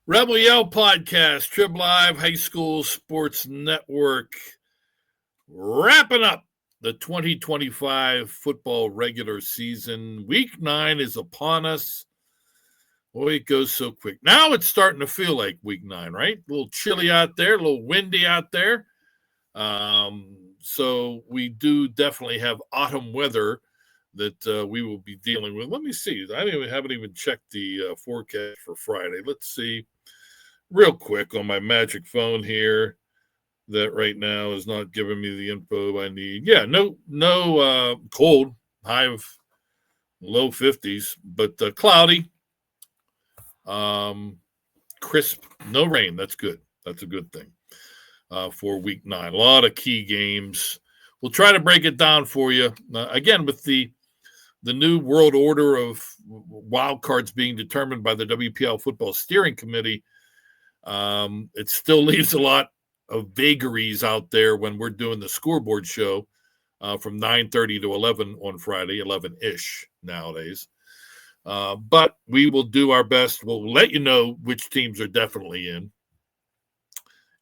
Rebel Yell Podcast, Trib Live High School Sports Network, wrapping up the 2025 football regular season. Week 9 is upon us. Boy, it goes so quick. Now it's starting to feel like week 9, right? A little chilly out there, a little windy out there. So we do definitely have autumn weather that we will be dealing with. Let me see. I haven't even checked the forecast for Friday. Let's see real quick on my magic phone here that right now is not giving me the info I need. Yeah, no cold, high of low 50s, but cloudy, crisp, no rain. That's good. That's a good thing for week 9. A lot of key games. We'll try to break it down for you. Again, with the new world order of wild cards being determined by the WPIAL Football Steering Committee, it still leaves a lot of vagaries out there when we're doing the scoreboard show from 9:30 to 11 on Friday, 11-ish nowadays. But we will do our best. We'll let you know which teams are definitely in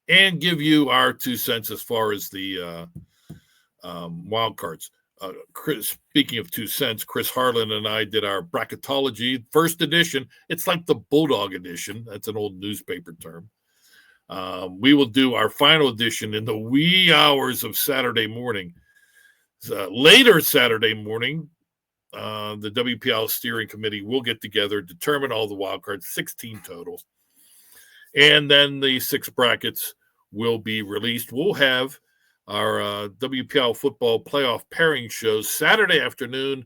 and give you our 2 cents as far as the wild cards. Speaking of 2 cents, Chris Harlan and I did our bracketology first edition. It's like the Bulldog edition. That's an old newspaper term. We will do our final edition in the wee hours of Saturday morning. Later Saturday morning, the WPIAL Steering Committee will get together, determine all the wild cards, 16 total. And then the 6 brackets will be released. We'll have our WPIAL football playoff pairing shows Saturday afternoon,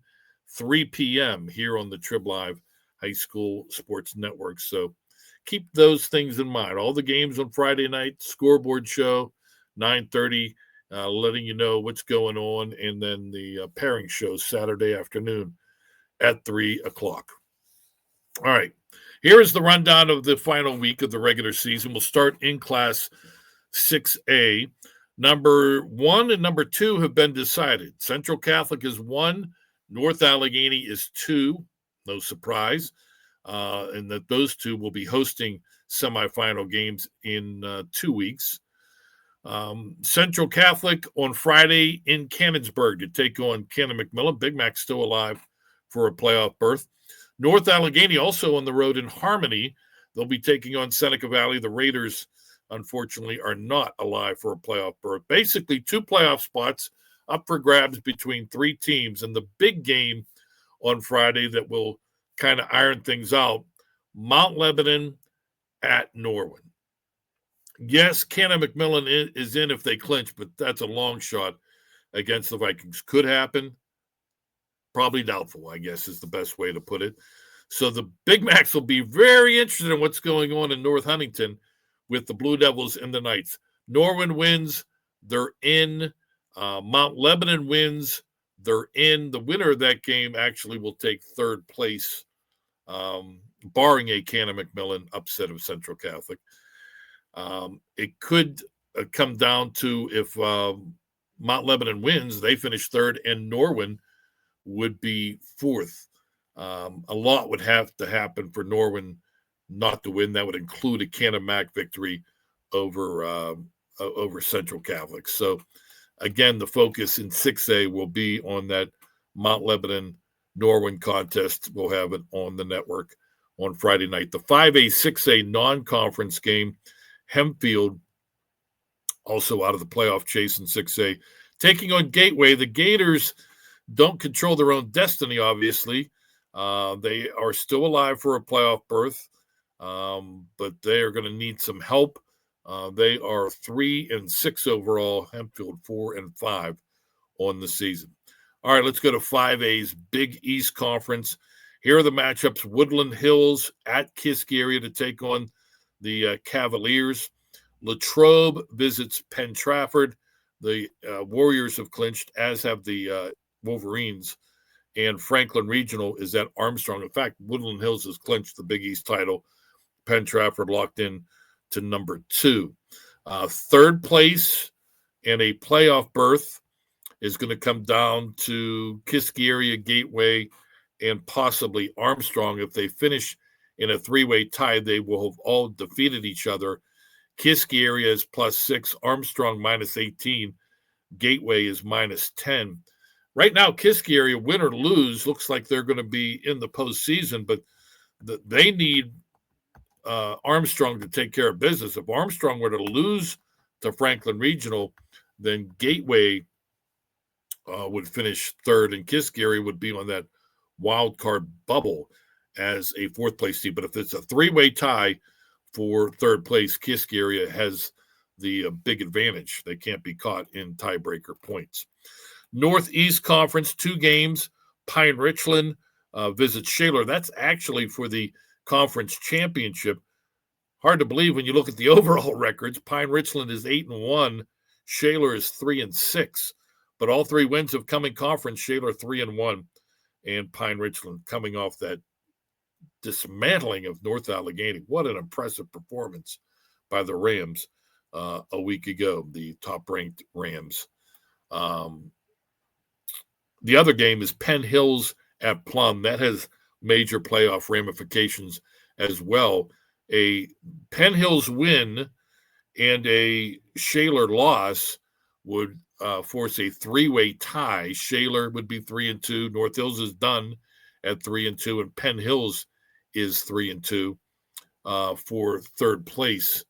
3 p.m. here on the Trib Live High School Sports Network. So keep those things in mind. All the games on Friday night, scoreboard show, 9:30, letting you know what's going on, and then the pairing show Saturday afternoon at 3 o'clock. All right, here is the rundown of the final week of the regular season. We'll start in Class 6A. Number 1 and number 2 have been decided. Central Catholic is 1, North Allegheny is 2, no surprise, and that those 2 will be hosting semifinal games in 2 weeks. Central Catholic on Friday in Cannonsburg to take on Cannon McMillan. Big Mac's still alive for a playoff berth. North Allegheny also on the road in Harmony. They'll be taking on Seneca Valley. The Raiders, unfortunately, are not alive for a playoff berth. Basically, 2 playoff spots up for grabs between 3 teams. And the big game on Friday that will kind of iron things out, Mount Lebanon at Norwin. Yes, Cannon McMillan is in if they clinch, but that's a long shot against the Vikings. Could happen. Probably doubtful, I guess, is the best way to put it. So the Big Macs will be very interested in what's going on in North Huntington with the Blue Devils and the Knights. Norwin wins, they're in. Mount Lebanon wins, they're in. The winner of that game actually will take 3rd place, barring a Cannon McMillan upset of Central Catholic. It could come down to if Mount Lebanon wins, they finish 3rd, and Norwin would be 4th. A lot would have to happen for Norwin not to win. That would include a Cannon Mac victory over Central Catholic. So, again, the focus in 6A will be on that Mount Lebanon Norwin contest. We'll have it on the network on Friday night. The 5A, 6A non-conference game, Hempfield, also out of the playoff chase in 6A, taking on Gateway. The Gators don't control their own destiny, obviously. They are still alive for a playoff berth, but they are going to need some help. They are 3-6 overall, Hempfield 4-5 on the season. All right, let's go to 5A's Big East Conference. Here are the matchups. Woodland Hills at Kiski area to take on the Cavaliers. Latrobe visits Penn Trafford. The Warriors have clinched, as have the Wolverines. And Franklin Regional is at Armstrong. In fact, Woodland Hills has clinched the Big East title. Penn Trafford locked in to number 2. 3rd place and a playoff berth is going to come down to Kiski area, Gateway, and possibly Armstrong. If they finish in a three-way tie. They will have all defeated each other. Kiski area is +6, Armstrong -18, Gateway is -10. Right now, Kiski area, win or lose, looks like they're going to be in the postseason, but they need Armstrong to take care of business. If Armstrong were to lose to Franklin Regional, then Gateway would finish third, and Kiski area would be on that wild card bubble as a fourth place team. But if it's a three-way tie for third place, Kiski area has the big advantage. They can't be caught in tiebreaker points. Northeast Conference, 2 games. Pine Richland visits Shaler. That's actually for the conference championship. Hard to believe when you look at the overall records. Pine Richland is 8-1. Shaler is 3-6. But all 3 wins have come in conference. Shaler 3-1. And Pine Richland coming off that dismantling of North Allegheny. What an impressive performance by the Rams a week ago, the top-ranked Rams. The other game is Penn Hills at Plum. That has major playoff ramifications as well. A Penn Hills win and a Shaler loss would force a 3-way tie. Shaler would be 3-2. North Hills is done at 3-2, and Penn Hills is 3-2 for third place.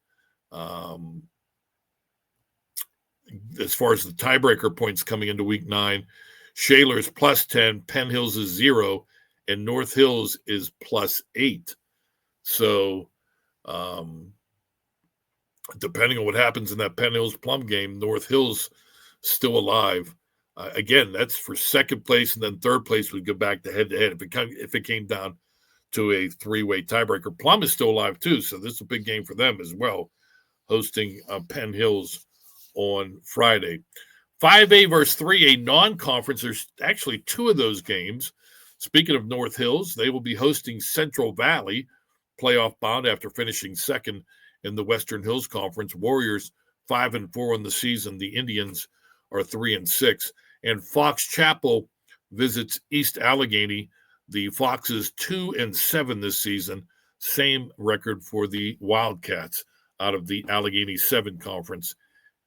As far as the tiebreaker points coming into week 9, Shaler is +10, Penn Hills is 0, and North Hills is +8. So, depending on what happens in that Penn Hills Plum game, North Hills still alive. Again, that's for second place, and then third place would go back to head-to-head if it came down to a 3-way tiebreaker. Plum is still alive too, so this is a big game for them as well, hosting Penn Hills on Friday. 5A versus 3A non-conference. There's actually 2 of those games. Speaking of North Hills, they will be hosting Central Valley, playoff bound after finishing second in the Western Hills Conference. Warriors 5-4 on the season. The Indians are 3-6. And Fox Chapel visits East Allegheny. The Foxes 2-7 this season. Same record for the Wildcats out of the Allegheny 7 Conference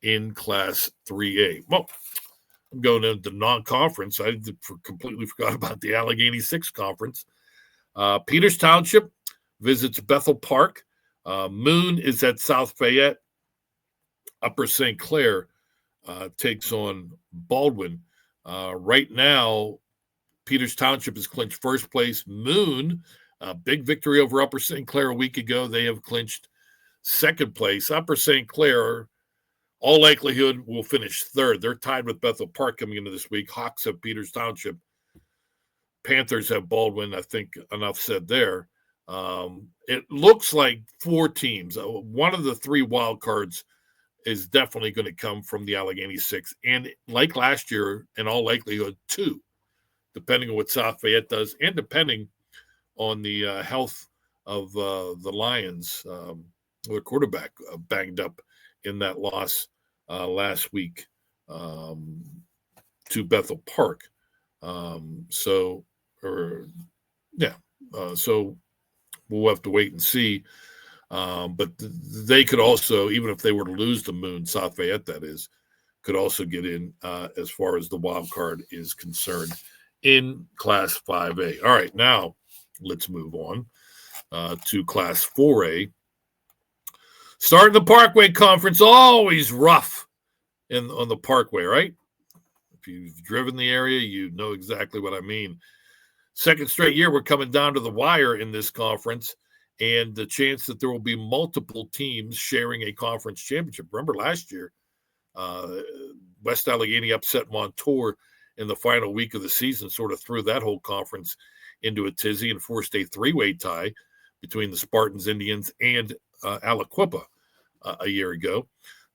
in Class 3A. Well, I'm going into non-conference. I completely forgot about the Allegheny 6 Conference. Peters Township visits Bethel Park. Moon is at South Fayette. Upper St. Clair takes on Baldwin. Right now, Peters Township has clinched first place. Moon, a big victory over Upper St. Clair a week ago. They have clinched second place. Upper St. Clair, all likelihood, will finish third. They're tied with Bethel Park coming into this week. Hawks have Peters Township. Panthers have Baldwin. I think enough said there. It looks like 4 teams. One of the 3 wild cards is definitely going to come from the Allegheny 6. And like last year, in all likelihood, 2, depending on what South Fayette does and depending on the health of the Lions. The quarterback banged up in that loss last week to Bethel Park. So we'll have to wait and see. But they could also, even if they were to lose the Moon, South Fayette, that is, could also get in as far as the wild card is concerned in Class 5A. All right, now let's move on to Class 4A. Starting the Parkway Conference, always rough on the Parkway, right? If you've driven the area, you know exactly what I mean. Second straight year, we're coming down to the wire in this conference, and the chance that there will be multiple teams sharing a conference championship. Remember last year, West Allegheny upset Montour in the final week of the season, sort of threw that whole conference into a tizzy and forced a 3-way tie between the Spartans, Indians, and Aliquippa a year ago.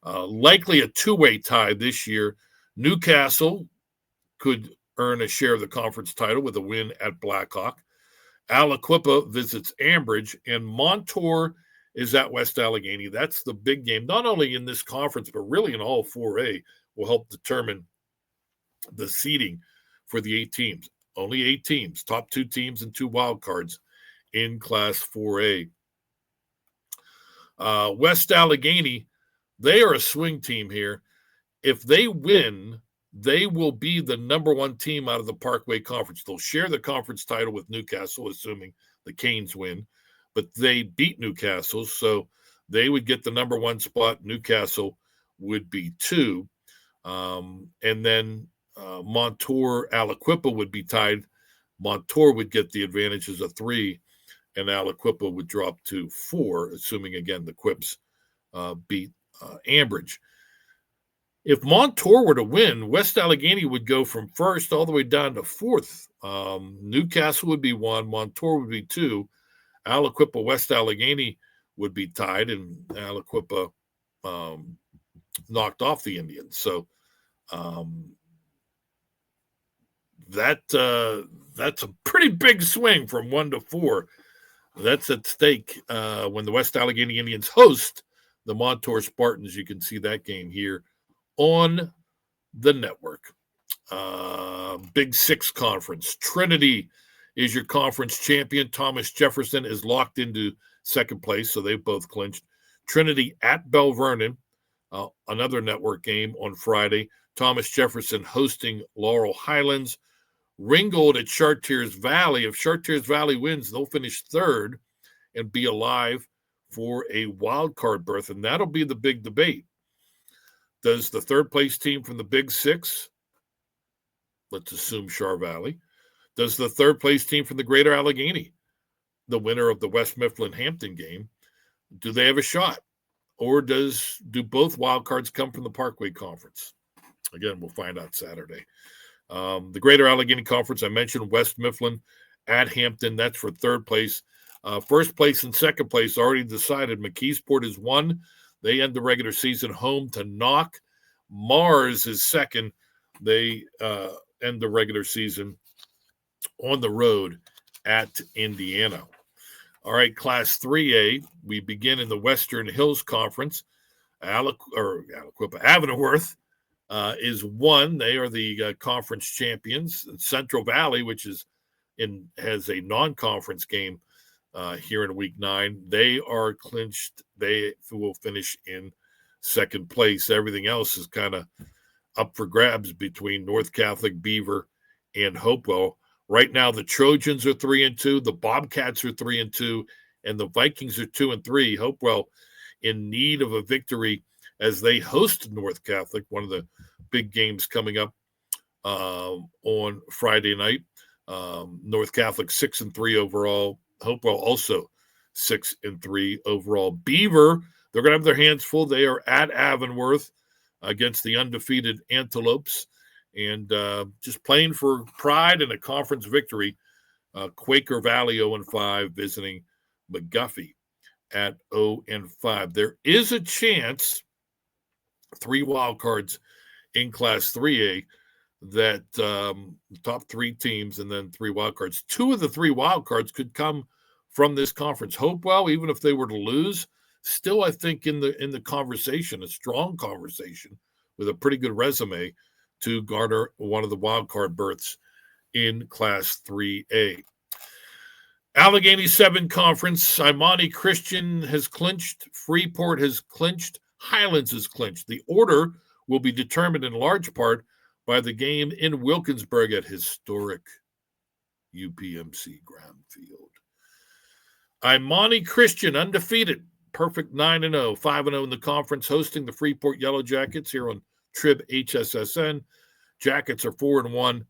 Likely a 2-way tie this year. Newcastle could earn a share of the conference title with a win at Blackhawk. Aliquippa visits Ambridge, and Montour is at West Allegheny. That's the big game, not only in this conference, but really in all 4A, will help determine the seeding for the 8 teams. Only 8 teams, top 2 teams and 2 wild cards in Class 4A. West Allegheny, they are a swing team here. If they win, they will be the number one team out of the Parkway Conference. They'll share the conference title with Newcastle, assuming the Canes win, but they beat Newcastle, so they would get the number one spot. Newcastle would be 2. And then Montour, Aliquippa would be tied. Montour would get the advantage as a 3, and Aliquippa would drop to 4, assuming, again, the Quips beat Ambridge. If Montour were to win, West Allegheny would go from 1st all the way down to 4th. Newcastle would be 1, Montour would be 2, Aliquippa, West Allegheny would be tied, and Aliquippa knocked off the Indians. So that's a pretty big swing from 1 to 4. That's at stake when the West Allegheny Indians host the Montour Spartans. You can see that game here on the network. Big 6 conference. Trinity is your conference champion. Thomas Jefferson is locked into second place, so they've both clinched. Trinity at Bell Vernon, another network game on Friday. Thomas Jefferson hosting Laurel Highlands. Ringgold at Chartiers Valley. If Chartiers Valley wins, they'll finish 3rd and be alive for a wild card berth, and that'll be the big debate. Does the 3rd place team from the Big 6, let's assume Char Valley, does the 3rd place team from the Greater Allegheny, the winner of the West Mifflin-Hampton game, do they have a shot? Or do both wild cards come from the Parkway Conference? Again, we'll find out Saturday. The Greater Allegheny Conference, I mentioned West Mifflin at Hampton. That's for 3rd place. 1st place and 2nd place already decided. McKeesport is 1. They end the regular season home to Knock. Mars is 2nd. They end the regular season on the road at Indiana. All right, Class 3A. We begin in the Western Hills Conference. Avonworth is 1. They are the conference champions. Central Valley, which has a non-conference game here in Week 9, they are clinched. They will finish in 2nd place. Everything else is kind of up for grabs between North Catholic, Beaver, and Hopewell. Right now, the Trojans are 3-2, the Bobcats are 3-2, and the Vikings are 2-3. Hopewell in need of a victory as they host North Catholic, one of the big games coming up on Friday night. North Catholic 6-3 overall. Hopewell also 6-3 overall. Beaver, they're going to have their hands full. They are at Avonworth against the undefeated Antelopes, and just playing for pride and a conference victory. Quaker Valley 0-5 visiting McGuffey at 0-5. There is a chance, 3 wild cards in Class 3A, that top 3 teams and then 3 wild cards. 2 of the 3 wild cards could come from this conference. Hopewell, even if they were to lose, still I think in the conversation, a strong conversation with a pretty good resume to garner one of the wild card berths in Class 3A. Allegheny 7 Conference, Imani Christian has clinched, Freeport has clinched, Highlands has clinched. The order will be determined in large part by the game in Wilkinsburg at historic UPMC Ground Field. Imani Christian, undefeated, perfect 9-0, 5-0 in the conference, hosting the Freeport Yellow Jackets here on Trib HSSN. Jackets are 4-1,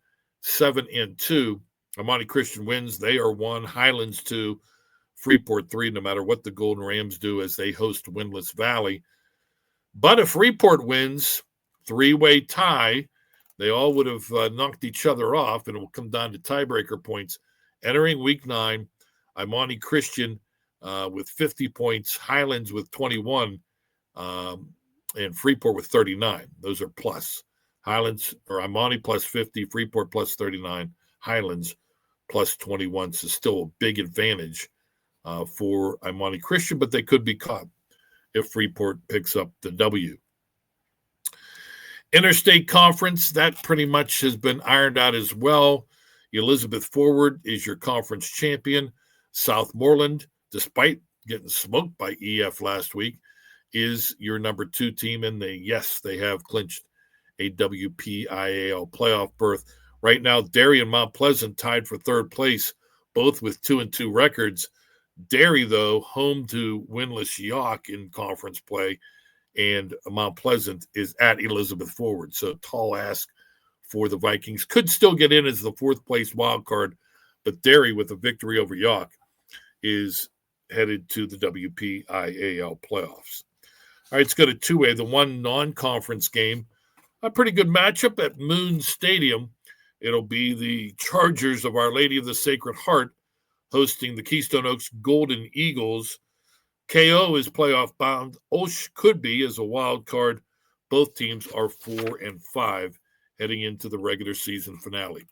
7-2. Imani Christian wins. They are 1. Highlands 2. Freeport 3, no matter what the Golden Rams do as they host Windlass Valley. But if Freeport wins, 3-way tie, they all would have knocked each other off, and it will come down to tiebreaker points. Entering Week 9, Imani Christian with 50 points, Highlands with 21, and Freeport with 39. Those are plus. Highlands or Imani plus 50, Freeport plus 39, Highlands plus 21. So still a big advantage for Imani Christian, but they could be caught if Freeport picks up the W. Interstate Conference, that pretty much has been ironed out as well. Elizabeth Forward is your conference champion. Southmoreland, despite getting smoked by EF last week, is your number 2 team, and they have clinched a WPIAL playoff berth. Right now, Derry and Mount Pleasant tied for third place, both with 2-2 records. Derry, though, home to winless York in conference play, and Mount Pleasant is at Elizabeth Forward. So tall ask for the Vikings. Could still get in as the 4th place wild card, but Derry, with a victory over York, is headed to the WPIAL playoffs. All right, let's go to 2A, the one non-conference game. A pretty good matchup at Moon Stadium. It'll be the Chargers of Our Lady of the Sacred Heart hosting the Keystone Oaks Golden Eagles. KO is playoff bound. Osh could be as a wild card. Both teams are 4-5 heading into the regular season finale.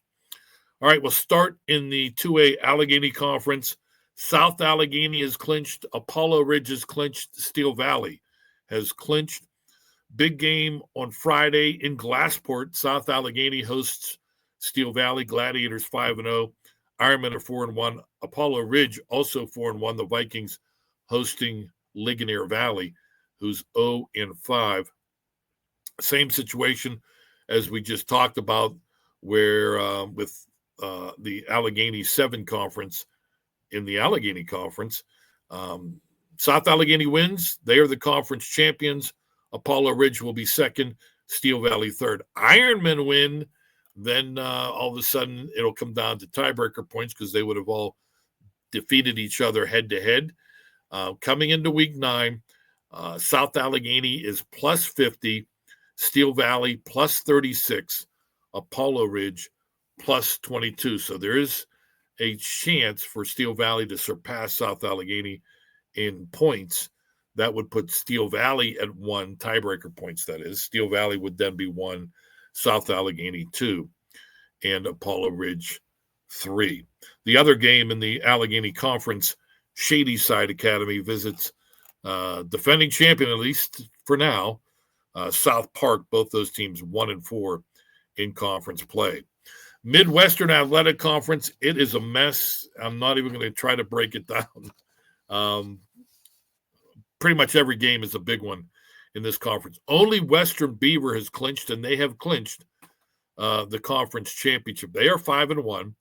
All right, we'll start in the 2A Allegheny Conference. South Allegheny has clinched. Apollo Ridge has clinched. Steel Valley has clinched. Big game on Friday in Glassport. South Allegheny hosts Steel Valley. Gladiators 5-0. Ironmen are 4-1. Apollo Ridge also 4-1. The Vikings hosting Ligonier Valley, who's 0-5. Same situation as we just talked about, where with the Allegheny 7 conference. In the Allegheny Conference, South Allegheny wins. They are the conference champions. Apollo Ridge will be second. Steel Valley third. Ironmen win. Then all of a sudden it'll come down to tiebreaker points because they would have all defeated each other head-to-head. Coming into week 9, South Allegheny is plus 50. Steel Valley plus 36. Apollo Ridge plus 22. So there is a chance for Steel Valley to surpass South Allegheny in points. That would put Steel Valley at 1, tiebreaker points, that is. Steel Valley would then be 1, South Allegheny 2, and Apollo Ridge 3. The other game in the Allegheny Conference, Shady Side Academy visits defending champion, at least for now, South Park. Both those teams 1-4 in conference play. Midwestern Athletic Conference, it is a mess. I'm not even going to try to break it down. Pretty much every game is a big one in this conference. Only Western Beaver has clinched, and they have clinched the conference championship. They are 5-1.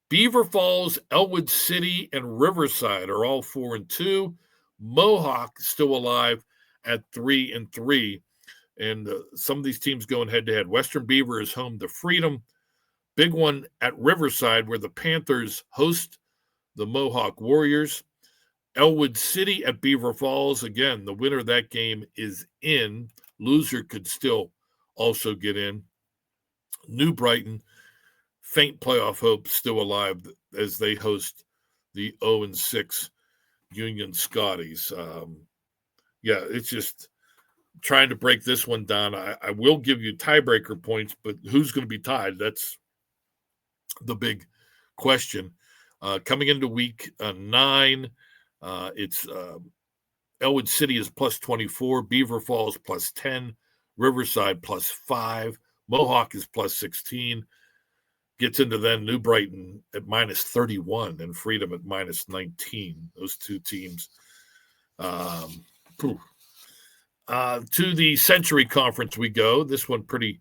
Beaver Falls, Elwood City, and Riverside are all 4-2. Mohawk still alive at 3-3. And some of these teams going head-to-head. Western Beaver is home to Freedom. Big one at Riverside, where the Panthers host the Mohawk Warriors. Elwood City at Beaver Falls. Again, the winner of that game is in. Loser could still also get in. New Brighton, faint playoff hope, still alive as they host the 0-6 Union Scotties. It's just trying to break this one down. I will give you tiebreaker points, but who's going to be tied? That's the big question. Coming into week 9, it's Elwood City is plus 24, Beaver Falls plus 10, Riverside plus 5, Mohawk is plus 16. Gets into then New Brighton at minus 31 and Freedom at minus 19. Those two teams. To the Century Conference we go. This one pretty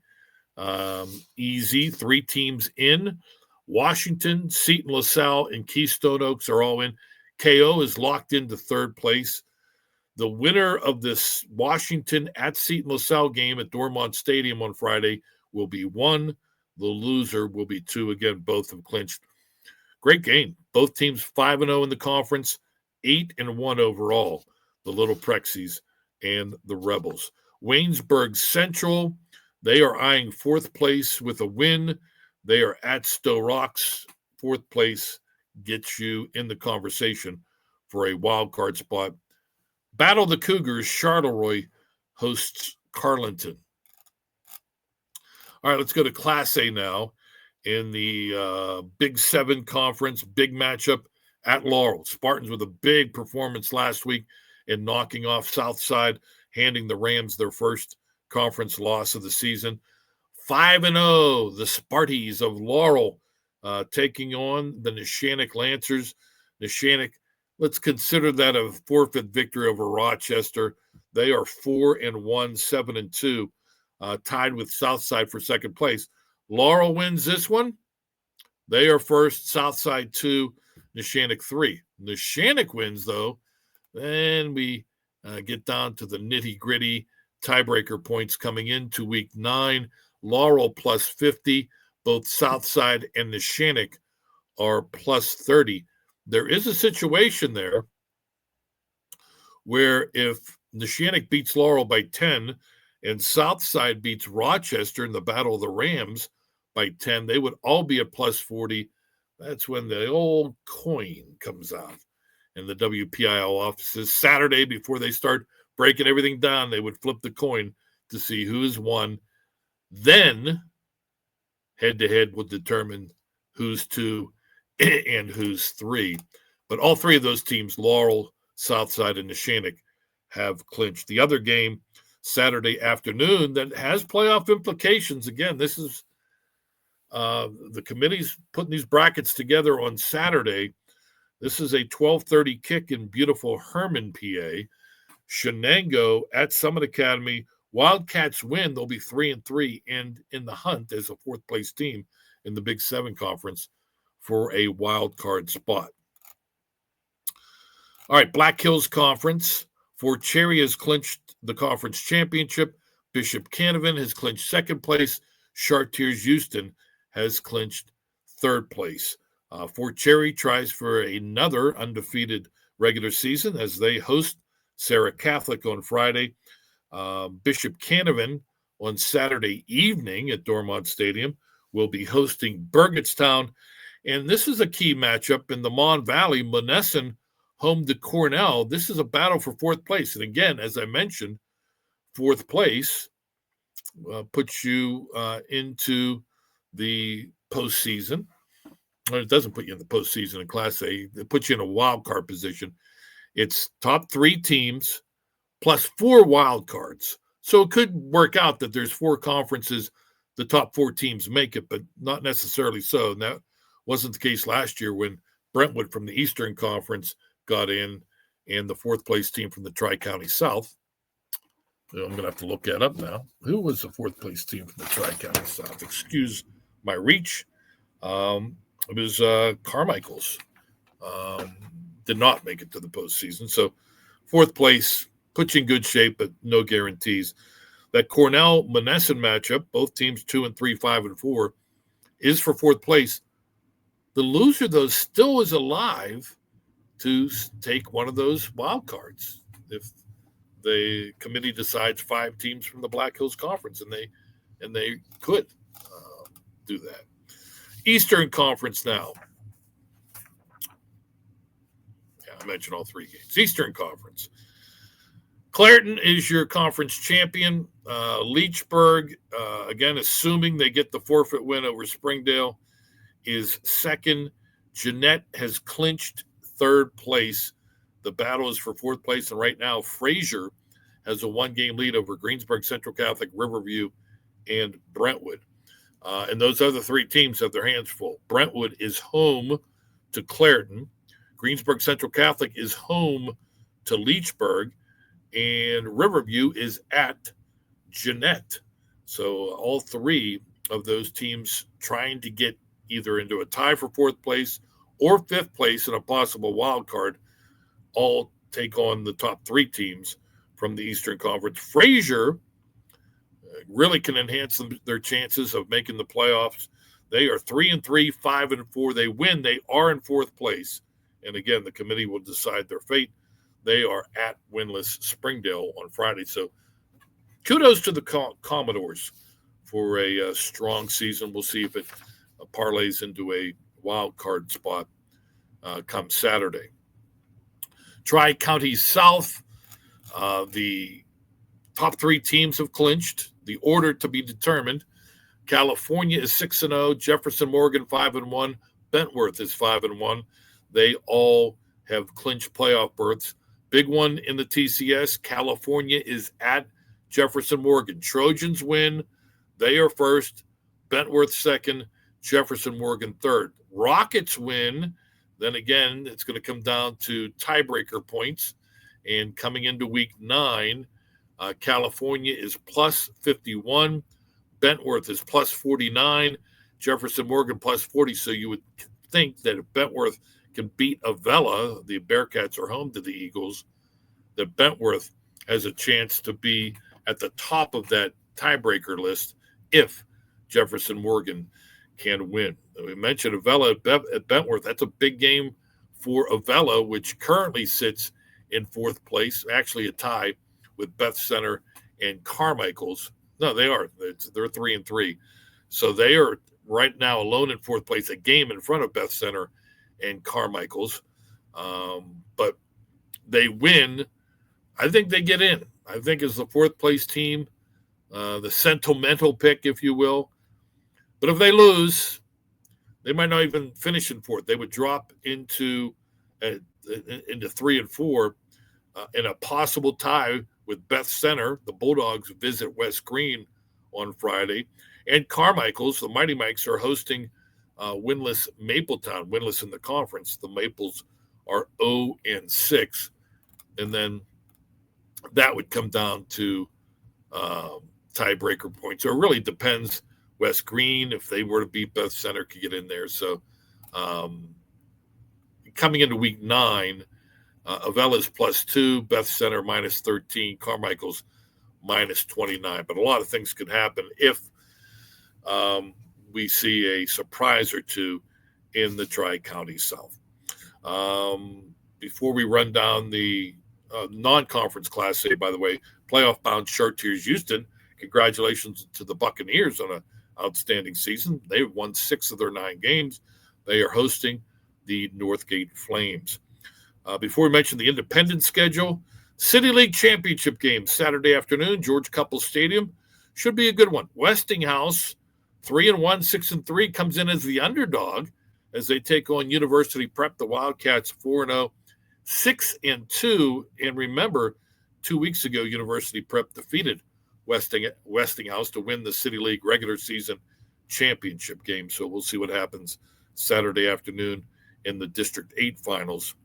easy. 3 teams in. Washington, Seton LaSalle, and Keystone Oaks are all in. KO is locked into third place. The winner of this Washington at Seton LaSalle game at Dormont Stadium on Friday will be 1. The loser will be 2. Again, both have clinched. Great game. Both teams 5-0 in the conference, 8-1 overall. The Little Prexies and the Rebels. Waynesburg Central, they are eyeing 4th place with a win. They are at Stowe Rocks. 4th place gets you in the conversation for a wild card spot. Battle the Cougars, Charleroi hosts Carleton. All right, let's go to Class A now. In the Big 7 Conference, big matchup at Laurel. Spartans with a big performance last week in knocking off Southside, handing the Rams their first conference loss of the season. 5-0, the Sparties of Laurel taking on the Neshannock Lancers. Neshannock, let's consider that a forfeit victory over Rochester. They are 4-1, 7-2, tied with Southside for second place. Laurel wins this one. They are first. Southside 2, Neshannock 3. Neshannock wins, though. Then we get down to the nitty-gritty tiebreaker points coming into week 9. Laurel plus 50. Both Southside and Neshannock are plus 30. There is a situation there where if Neshannock beats Laurel by 10 and Southside beats Rochester in the Battle of the Rams by 10, they would all be at plus 40. That's when the old coin comes out in the WPIAL offices. Saturday, before they start breaking everything down, they would flip the coin to see who's won. Then head-to-head would determine who's 2 and who's 3. But all three of those teams, Laurel, Southside, and Neshannock, have clinched. The other game, Saturday afternoon, that has playoff implications. Again, this is the committee's putting these brackets together on Saturday. This is a 12:30 kick in beautiful Herman, PA. Shenango at Summit Academy. Wildcats win. They'll be 3-3 and in the hunt as a fourth-place team in the Big 7 Conference for a wild card spot. All right, Black Hills Conference. Fort Cherry has clinched the conference championship. Bishop Canevin has clinched second place. Chartiers Houston has clinched third place. Fort Cherry tries for another undefeated regular season as they host Sarah Catholic on Friday. Bishop Canevin on Saturday evening at Dormont Stadium will be hosting Burgettstown. And this is a key matchup in the Mon Valley. Monessen home to Cornell. This is a battle for fourth place. And again, as I mentioned, fourth place puts you into the postseason. Well, it doesn't put you in the postseason in Class A. It puts you in a wild card position. It's top 3 teams plus 4 wild cards. So it could work out that there's 4 conferences, the top 4 teams make it, but not necessarily so. And that wasn't the case last year when Brentwood from the Eastern Conference got in and the fourth place team from the Tri-County South. I'm going to have to look that up now. Who was the fourth place team from the Tri-County South? Excuse my reach. It was Carmichael's. Did not make it to the postseason. So fourth place puts you in good shape, but no guarantees. That Cornell-Monessen matchup, both teams 2-3, 5-4, is for fourth place. The loser, though, still is alive to take one of those wild cards if the committee decides 5 teams from the Black Hills Conference, and they could do that. Eastern Conference now. Yeah, I mentioned all 3 games. Eastern Conference. Clairton is your conference champion. Leechburg, again, assuming they get the forfeit win over Springdale, is second. Jeanette has clinched third place. The battle is for fourth place, and right now Fraser has a 1-game lead over Greensburg, Central Catholic, Riverview, and Brentwood. And those other 3 teams have their hands full. Brentwood is home to Clairton. Greensburg Central Catholic is home to Leechburg. And Riverview is at Jeanette. So all 3 of those teams trying to get either into a tie for fourth place or fifth place in a possible wild card all take on the top 3 teams from the Eastern Conference. Fraser really can enhance their chances of making the playoffs. They are 3-3, 5-4. They win. They are in fourth place. And again, the committee will decide their fate. They are at winless Springdale on Friday. So kudos to the Commodores for a strong season. We'll see if it parlays into a wild card spot come Saturday. Tri-County South, the top 3 teams have clinched. The order to be determined. California is 6-0. Jefferson Morgan 5-1. Bentworth is 5-1. They all have clinched playoff berths. Big one in the TCS. California is at Jefferson Morgan. Trojans win. They are first. Bentworth second. Jefferson Morgan third. Rockets win. Then again, it's going to come down to tiebreaker points. And coming into week 9, California is plus 51. Bentworth is plus 49. Jefferson Morgan plus 40. So you would think that if Bentworth can beat Avella, the Bearcats are home to the Eagles, that Bentworth has a chance to be at the top of that tiebreaker list if Jefferson Morgan can win. We mentioned Avella at Bentworth. That's a big game for Avella, which currently sits in 4th place, actually a tie with Beth Center and Carmichael's. No, they are. They're 3-3. So they are right now alone in 4th place, a game in front of Beth Center and Carmichael's. But they win. I think they get in. I think as the 4th place team, the sentimental pick, if you will. But if they lose, they might not even finish in 4th. They would drop into 3 and 4 in a possible tie with Beth Center. The Bulldogs visit West Green on Friday. And Carmichael's, the Mighty Mikes, are hosting winless Mapletown, winless in the conference. The Maples are 0-6. And then that would come down to tiebreaker points. So it really depends. West Green, if they were to beat Beth Center, could get in there. So coming into week 9, Avella's plus 2, Beth Center minus 13, Carmichael's minus 29. But a lot of things could happen if we see a surprise or two in the Tri-County South. Before we run down the non-conference Class A, by the way, playoff-bound Chartiers Houston, congratulations to the Buccaneers on an outstanding season. They've won 6 of their 9 games. They are hosting the Northgate Flames. Before we mention the independent schedule, City League Championship game Saturday afternoon, George Cupples Stadium. Should be a good one. Westinghouse, 3-1, 6-3, comes in as the underdog as they take on University Prep. The Wildcats 4-0, 6-2. And remember, 2 weeks ago, University Prep defeated Westinghouse to win the City League regular season championship game. So we'll see what happens Saturday afternoon in the District 8 finals.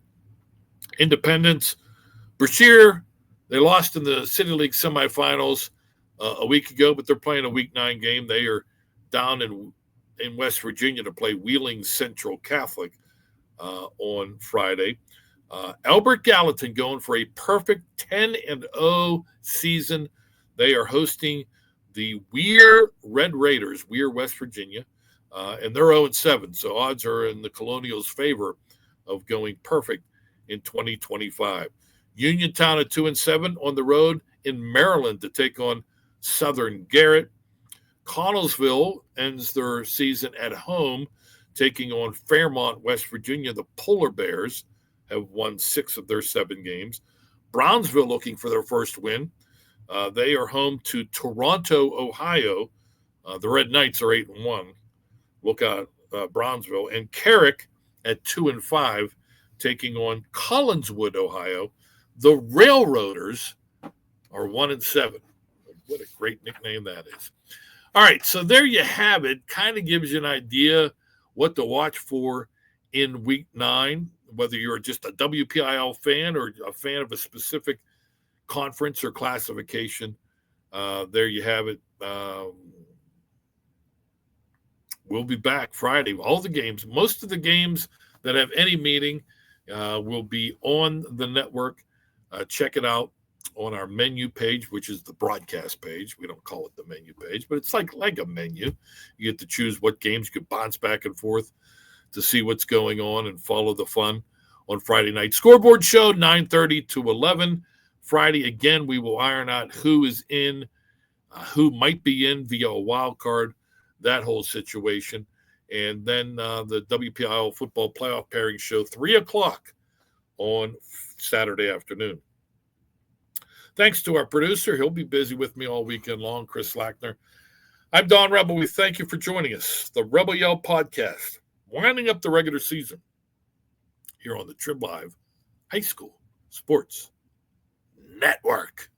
Independence, Brashear, they lost in the City League semifinals a week ago, but they're playing a Week 9 game. They are down in West Virginia to play Wheeling Central Catholic on Friday. Albert Gallatin going for a perfect 10-0 season. They are hosting the Weir Red Raiders, Weir, West Virginia, and they're 0-7. So odds are in the Colonials' favor of going perfect in 2025. Uniontown at 2-7 on the road in Maryland to take on Southern Garrett. Connellsville ends their season at home, taking on Fairmont, West Virginia. The Polar Bears have won 6 of their 7 games. Brownsville looking for their first win. They are home to Toronto, Ohio. The Red Knights are 8-1. Look out, Brownsville. And Carrick at 2-5, taking on Collinswood, Ohio. The Railroaders are 1-7. What a great nickname that is. All right, so there you have it. Kind of gives you an idea what to watch for in Week 9, whether you're just a WPIAL fan or a fan of a specific conference or classification. There you have it. We'll be back Friday. All the games, most of the games that have any meaning will be on the network. Check it out on our menu page, which is the broadcast page. We don't call it the menu page, but it's like a menu. You get to choose what games you can bounce back and forth to see what's going on and follow the fun on Friday night. Scoreboard show, 9:30 to 11. Friday, again, we will iron out who is in, who might be in via a wild card, that whole situation. And then the WPIAL Football Playoff Pairing Show, 3 o'clock on Saturday afternoon. Thanks to our producer. He'll be busy with me all weekend long, Chris Lackner. I'm Don Rebel. We thank you for joining us. The Rebel Yell Podcast, winding up the regular season here on the Trib Live High School Sports Network.